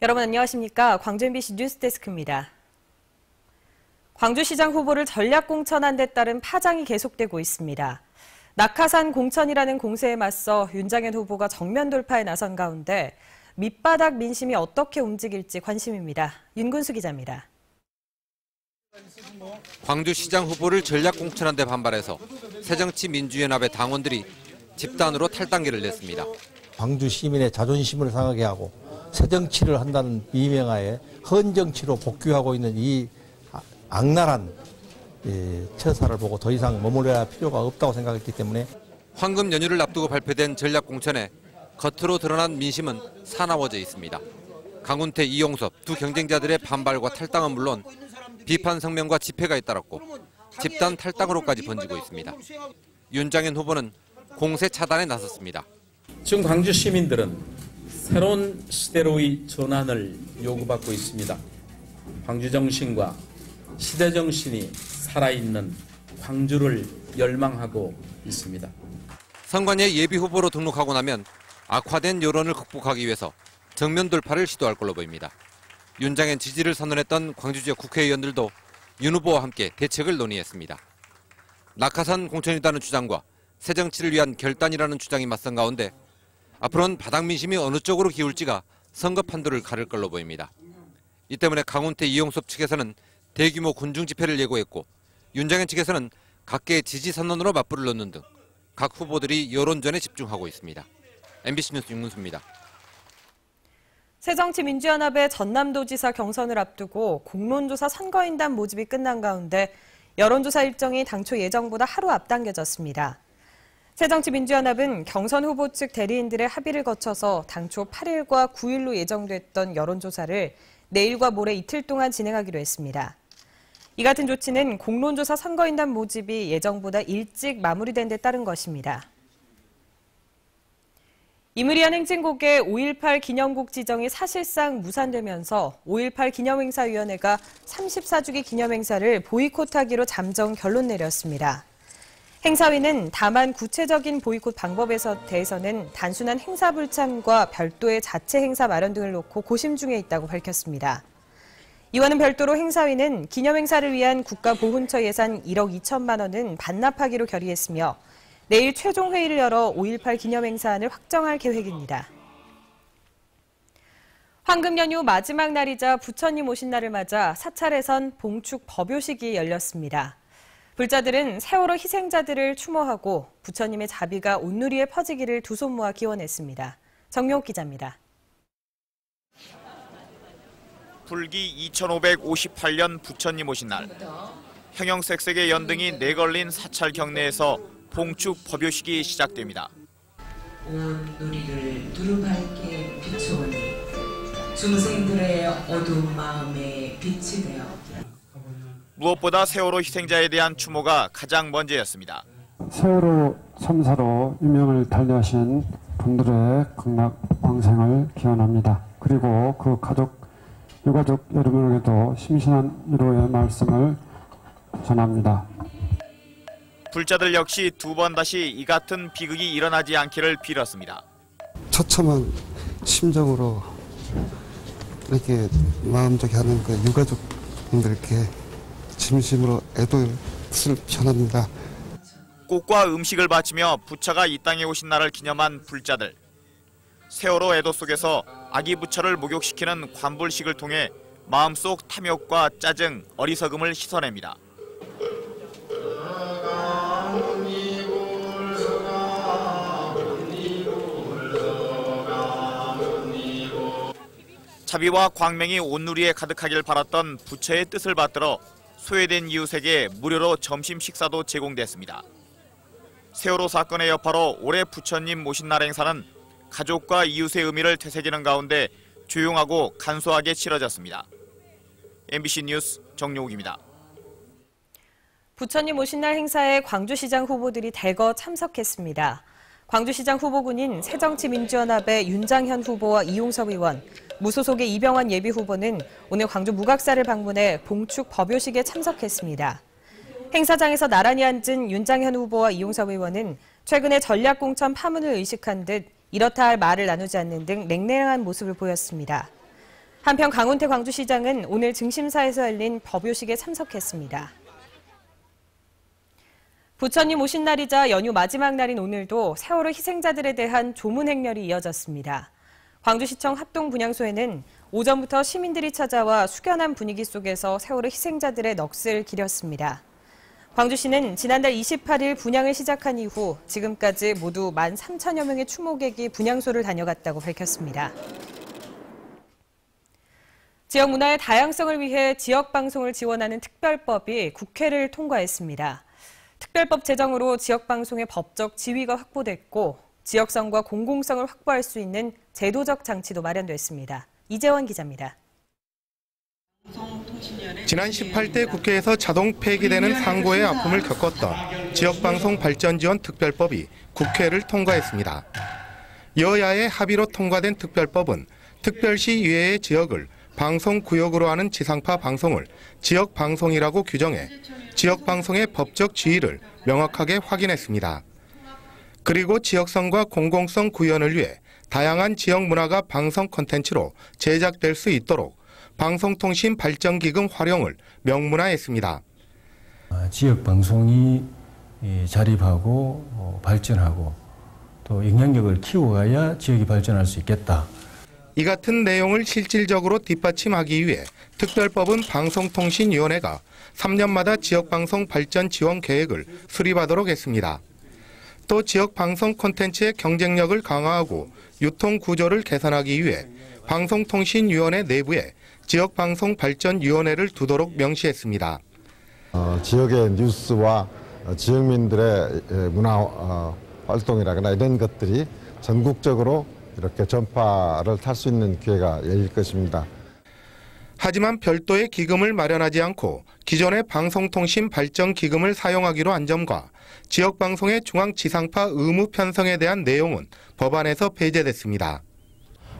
여러분 안녕하십니까? 광주 MBC 뉴스데스크입니다. 광주시장 후보를 전략 공천한 데 따른 파장이 계속되고 있습니다. 낙하산 공천이라는 공세에 맞서 윤장현 후보가 정면 돌파에 나선 가운데 밑바닥 민심이 어떻게 움직일지 관심입니다. 윤근수 기자입니다. 광주시장 후보를 전략 공천한 데 반발해서 새정치민주연합의 당원들이 집단으로 탈당기를 냈습니다. 광주 시민의 자존심을 상하게 하고 새정치를 한다는 비명하에 헌정치로 복귀하고 있는 이 악랄한 처사를 보고 더 이상 머무려야 할 필요가 없다고 생각했기 때문에 황금 연휴를 앞두고 발표된 전략 공천에 겉으로 드러난 민심은 사나워져 있습니다. 강훈태, 이용섭 두 경쟁자들의 반발과 탈당은 물론 비판 성명과 집회가 잇따랐고 집단 탈당으로까지 번지고 있습니다. 윤장현 후보는 공세 차단에 나섰습니다. 지금 광주 시민들은 새로운 시대로의 전환을 요구받고 있습니다. 광주 정신과 시대 정신이 살아있는 광주를 열망하고 있습니다. 선관위에 예비 후보로 등록하고 나면 악화된 여론을 극복하기 위해서 정면 돌파를 시도할 걸로 보입니다. 윤장현 지지를 선언했던 광주 지역 국회의원들도 윤 후보와 함께 대책을 논의했습니다. 낙하산 공천이라는 주장과 새정치를 위한 결단이라는 주장이 맞선 가운데 앞으로는 바닥 민심이 어느 쪽으로 기울지가 선거 판도를 가를 걸로 보입니다. 이 때문에 강훈태, 이용섭 측에서는 대규모 군중 집회를 예고했고 윤장현 측에서는 각계의 지지 선언으로 맞불을 놓는 등 각 후보들이 여론전에 집중하고 있습니다. MBC 뉴스 윤근수입니다. 새정치민주연합의 전남도지사 경선을 앞두고 공론조사 선거인단 모집이 끝난 가운데 여론조사 일정이 당초 예정보다 하루 앞당겨졌습니다. 새정치민주연합은 경선 후보 측 대리인들의 합의를 거쳐서 당초 8일과 9일로 예정됐던 여론조사를 내일과 모레 이틀 동안 진행하기로 했습니다. 이 같은 조치는 공론조사 선거인단 모집이 예정보다 일찍 마무리된 데 따른 것입니다. 이무리한 행진곡의 5.18 기념곡 지정이 사실상 무산되면서 5.18 기념행사위원회가 34주기 기념행사를 보이콧하기로 잠정 결론 내렸습니다. 행사위는 다만 구체적인 보이콧 방법에 대해서는 단순한 행사 불참과 별도의 자체 행사 마련 등을 놓고 고심 중에 있다고 밝혔습니다. 이와는 별도로 행사위는 기념행사를 위한 국가보훈처 예산 1억 2천만 원은 반납하기로 결의했으며 내일 최종 회의를 열어 5.18 기념행사안을 확정할 계획입니다. 황금 연휴 마지막 날이자 부처님 오신 날을 맞아 사찰에선 봉축 법요식이 열렸습니다. 불자들은 세월호 희생자들을 추모하고 부처님의 자비가 온누리에 퍼지기를 두 손 모아 기원했습니다. 정용욱 기자입니다. 불기 2558년 부처님 오신 날, 형형색색의 연등이 내걸린 사찰 경내에서 봉축 법요식이 시작됩니다. 온 누리를 두루밝게 비추오니 중생들의 어두운 마음에 빛이 되어 무엇보다 세월호 희생자에 대한 추모가 가장 먼저였습니다. 세월호 참사로 유명을 달리하신 분들의 극락 광생을 기원합니다. 그리고 그 유가족 여러분에게도 심신한 위로의 말씀을 전합니다. 불자들 역시 두 번 다시 이 같은 비극이 일어나지 않기를 빌었습니다. 처참한 심정으로 이렇게 마음적이 하는 그 유가족분들께 진심으로 애도의 뜻을 전합니다. 꽃과 음식을 바치며 부처가 이 땅에 오신 날을 기념한 불자들. 세월호 애도 속에서 아기 부처를 목욕시키는 관불식을 통해 마음속 탐욕과 짜증, 어리석음을 씻어냅니다. 자비와 광명이 온누리에 가득하길 바랐던 부처의 뜻을 받들어 소외된 이웃에게 무료로 점심 식사도 제공됐습니다. 세월호 사건의 여파로 올해 부처님 모신 날 행사는 가족과 이웃의 의미를 되새기는 가운데 조용하고 간소하게 치러졌습니다. MBC 뉴스 정용욱입니다. 부처님 오신 날 행사에 광주시장 후보들이 대거 참석했습니다. 광주시장 후보군인 새정치민주연합의 윤장현 후보와 이용섭 의원, 무소속의 이병환 예비후보는 오늘 광주 무각사를 방문해 봉축 법요식에 참석했습니다. 행사장에서 나란히 앉은 윤장현 후보와 이용섭 의원은 최근에 전략공천 파문을 의식한 듯 이렇다 할 말을 나누지 않는 등 냉랭한 모습을 보였습니다. 한편 강훈태 광주시장은 오늘 증심사에서 열린 법요식에 참석했습니다. 부처님 오신 날이자 연휴 마지막 날인 오늘도 세월호 희생자들에 대한 조문 행렬이 이어졌습니다. 광주시청 합동분향소에는 오전부터 시민들이 찾아와 숙연한 분위기 속에서 세월호 희생자들의 넋을 기렸습니다. 광주시는 지난달 28일 분향을 시작한 이후 지금까지 모두 13,000여 명의 추모객이 분향소를 다녀갔다고 밝혔습니다. 지역 문화의 다양성을 위해 지역 방송을 지원하는 특별법이 국회를 통과했습니다. 특별법 제정으로 지역 방송의 법적 지위가 확보됐고 지역성과 공공성을 확보할 수 있는 제도적 장치도 마련됐습니다. 이재원 기자입니다. 지난 18대 국회에서 자동 폐기되는 상고의 아픔을 겪었던 지역방송 발전지원 특별법이 국회를 통과했습니다. 여야의 합의로 통과된 특별법은 특별시 이외의 지역을 방송구역으로 하는 지상파 방송을 지역방송이라고 규정해 지역방송의 법적 지위를 명확하게 확인했습니다. 그리고 지역성과 공공성 구현을 위해 다양한 지역 문화가 방송 콘텐츠로 제작될 수 있도록 방송통신발전기금 활용을 명문화했습니다. 지역방송이 자립하고 발전하고 또 영향력을 키워가야 지역이 발전할 수 있겠다. 이 같은 내용을 실질적으로 뒷받침하기 위해 특별법은 방송통신위원회가 3년마다 지역방송 발전 지원 계획을 수립하도록 했습니다. 또 지역방송 콘텐츠의 경쟁력을 강화하고 유통구조를 개선하기 위해 방송통신위원회 내부에 지역방송발전위원회를 두도록 명시했습니다. 지역의 뉴스와 지역민들의 문화 활동이라거나 이런 것들이 전국적으로 이렇게 전파를 탈 수 있는 기회가 열릴 것입니다. 하지만 별도의 기금을 마련하지 않고 기존의 방송통신발전기금을 사용하기로 한 점과 지역방송의 중앙지상파 의무 편성에 대한 내용은 법안에서 배제됐습니다.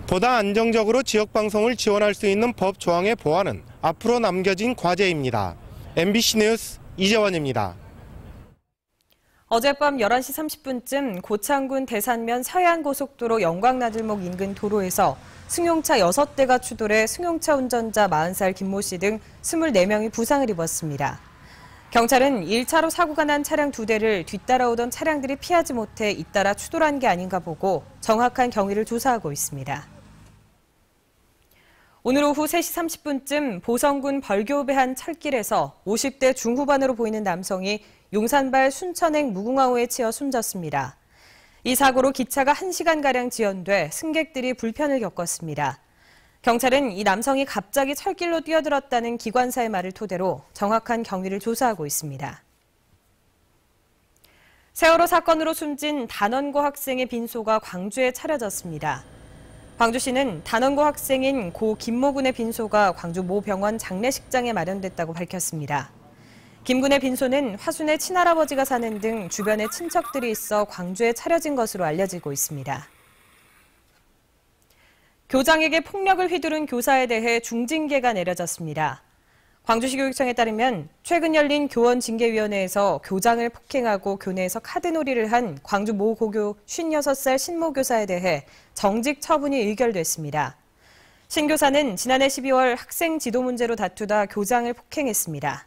보다 안정적으로 지역방송을 지원할 수 있는 법 조항의 보완은 앞으로 남겨진 과제입니다. MBC 뉴스 이재원입니다. 어젯밤 11시 30분쯤 고창군 대산면 서해안고속도로 영광나들목 인근 도로에서 승용차 6대가 추돌해 승용차 운전자 40살 김모 씨 등 24명이 부상을 입었습니다. 경찰은 1차로 사고가 난 차량 2대를 뒤따라오던 차량들이 피하지 못해 잇따라 추돌한 게 아닌가 보고 정확한 경위를 조사하고 있습니다. 오늘 오후 3시 30분쯤 보성군 벌교읍의 한 철길에서 50대 중후반으로 보이는 남성이 용산발 순천행 무궁화호에 치여 숨졌습니다. 이 사고로 기차가 1시간가량 지연돼 승객들이 불편을 겪었습니다. 경찰은 이 남성이 갑자기 철길로 뛰어들었다는 기관사의 말을 토대로 정확한 경위를 조사하고 있습니다. 세월호 사건으로 숨진 단원고 학생의 빈소가 광주에 차려졌습니다. 광주시는 단원고 학생인 고 김모 군의 빈소가 광주 모 병원 장례식장에 마련됐다고 밝혔습니다. 김 군의 빈소는 화순의 친할아버지가 사는 등 주변에 친척들이 있어 광주에 차려진 것으로 알려지고 있습니다. 교장에게 폭력을 휘두른 교사에 대해 중징계가 내려졌습니다. 광주시 교육청에 따르면 최근 열린 교원징계위원회에서 교장을 폭행하고 교내에서 카드놀이를 한 광주 모 고교 56살 신모 교사에 대해 정직 처분이 의결됐습니다. 신 교사는 지난해 12월 학생 지도 문제로 다투다 교장을 폭행했습니다.